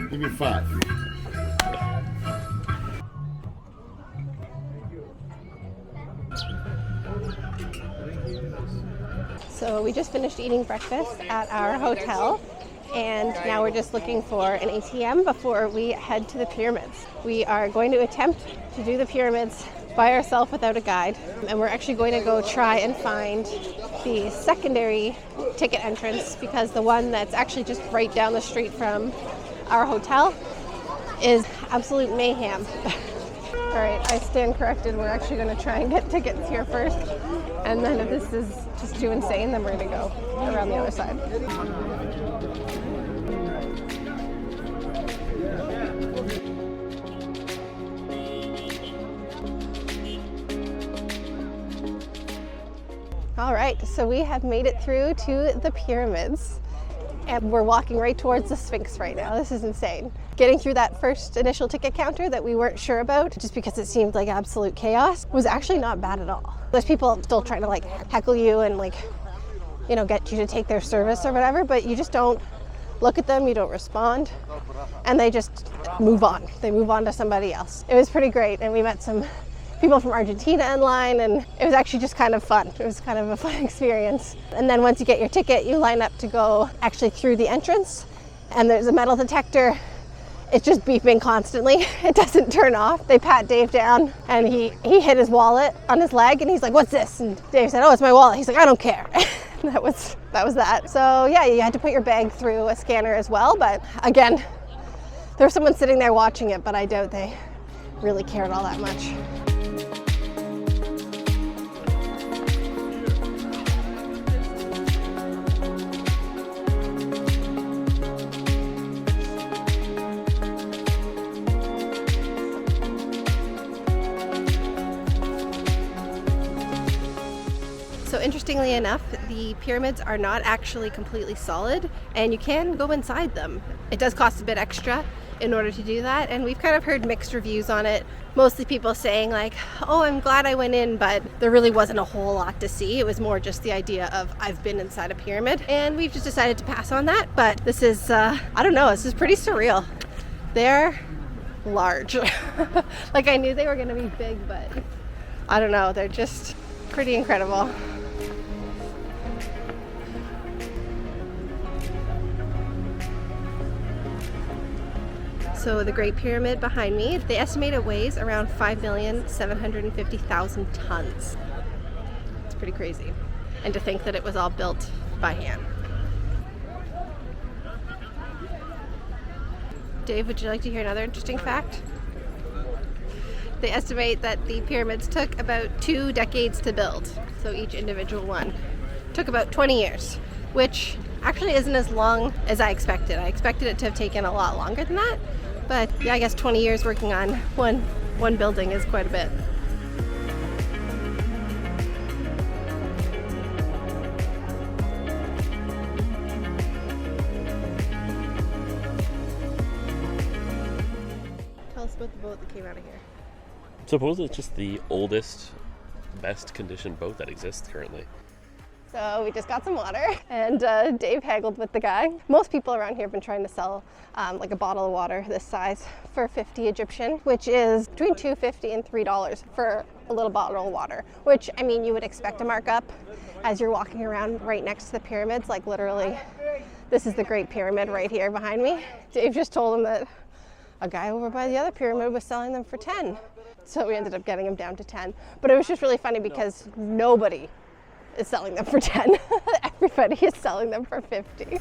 Give me 5. So we just finished eating breakfast at our hotel, and now we're just looking for an ATM before we head to the pyramids. We are going to attempt to do the pyramids by ourselves without a guide, and we're actually going to go try and find the secondary ticket entrance, because the one that's actually just right down the street from our hotel is absolute mayhem. All right, I stand corrected. We're actually going to try and get tickets here first, and then if this is just too insane, then we're going to go around the other side. All right, so we have made it through to the pyramids, and we're walking right towards the Sphinx right now. This is insane. Getting through that first initial ticket counter that we weren't sure about, just because it seemed like absolute chaos, was actually not bad at all. There's people still trying to like heckle you and like, you know, get you to take their service or whatever, but you just don't look at them, you don't respond, and they just move on. They move on to somebody else. It was pretty great, and we met some people from Argentina in line, and it was actually just kind of fun. It was kind of a fun experience. And then once you get your ticket, you line up to go actually through the entrance, and there's a metal detector. It's just beeping constantly. It doesn't turn off. They pat Dave down, and he hit his wallet on his leg, and he's like, "What's this?" And Dave said, "Oh, it's my wallet." He's like, "I don't care." That was that. So yeah, you had to put your bag through a scanner as well, but again, there was someone sitting there watching it, but I doubt they really cared all that much. So interestingly enough, the pyramids are not actually completely solid, and you can go inside them. It does cost a bit extra in order to do that, and we've kind of heard mixed reviews on it. Mostly people saying like, "Oh, I'm glad I went in, but there really wasn't a whole lot to see." It was more just the idea of, I've been inside a pyramid, and we've just decided to pass on that. But this is, I don't know, this is pretty surreal. They're large. Like, I knew they were gonna be big, but I don't know, they're just pretty incredible. So the Great Pyramid behind me, they estimate it weighs around 5,750,000 tons. It's pretty crazy. And to think that it was all built by hand. Dave, would you like to hear another interesting fact? They estimate that the pyramids took about 2 decades to build. So each individual one took about 20 years, which actually isn't as long as I expected. I expected it to have taken a lot longer than that. But yeah, I guess 20 years working on one building is quite a bit. Tell us about the boat that came out of here. Supposedly it's just the oldest, best conditioned boat that exists currently. So we just got some water, and Dave haggled with the guy. Most people around here have been trying to sell like a bottle of water this size for 50 Egyptian, which is between $2.50 and $3 for a little bottle of water, which, I mean, you would expect a markup as you're walking around right next to the pyramids. Like, literally, this is the Great Pyramid right here behind me. Dave just told him that a guy over by the other pyramid was selling them for 10. So we ended up getting them down to 10. But it was just really funny because nobody is selling them for 10. Everybody is selling them for 50.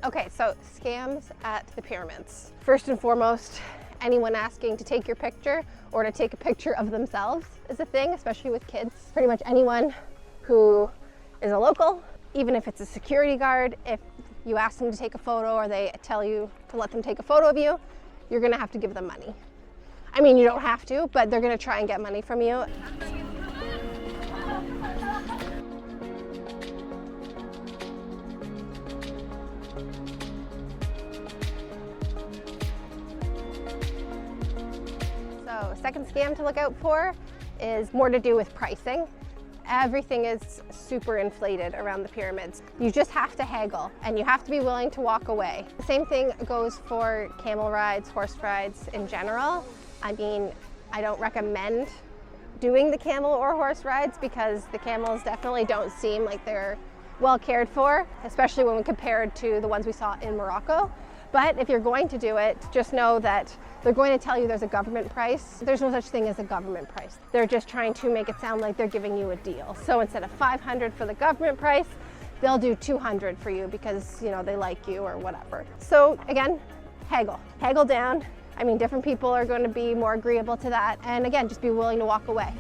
Okay, so scams at the pyramids. First and foremost, anyone asking to take your picture or to take a picture of themselves is a thing, especially with kids. Pretty much anyone who is a local, even if it's a security guard, if you ask them to take a photo or they tell you to let them take a photo of you, you're gonna have to give them money. I mean, you don't have to, but they're gonna try and get money from you. So, second scam to look out for is more to do with pricing. Everything is super inflated around the pyramids. You just have to haggle, and you have to be willing to walk away. The same thing goes for camel rides, horse rides in general. I mean, I don't recommend doing the camel or horse rides because the camels definitely don't seem like they're well cared for, especially when compared to the ones we saw in Morocco. But if you're going to do it, just know that they're going to tell you there's a government price. There's no such thing as a government price. They're just trying to make it sound like they're giving you a deal. So instead of $500 for the government price, they'll do $200 for you because, you know, they like you or whatever. So again, haggle. Haggle down. I mean, different people are going to be more agreeable to that. And again, just be willing to walk away.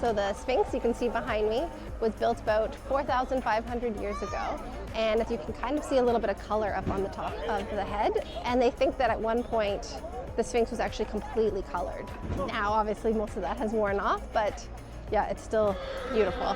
So the Sphinx, you can see behind me, was built about 4,500 years ago. And as you can kind of see a little bit of color up on the top of the head. And they think that at one point, the Sphinx was actually completely colored. Now, obviously, most of that has worn off, but yeah, it's still beautiful.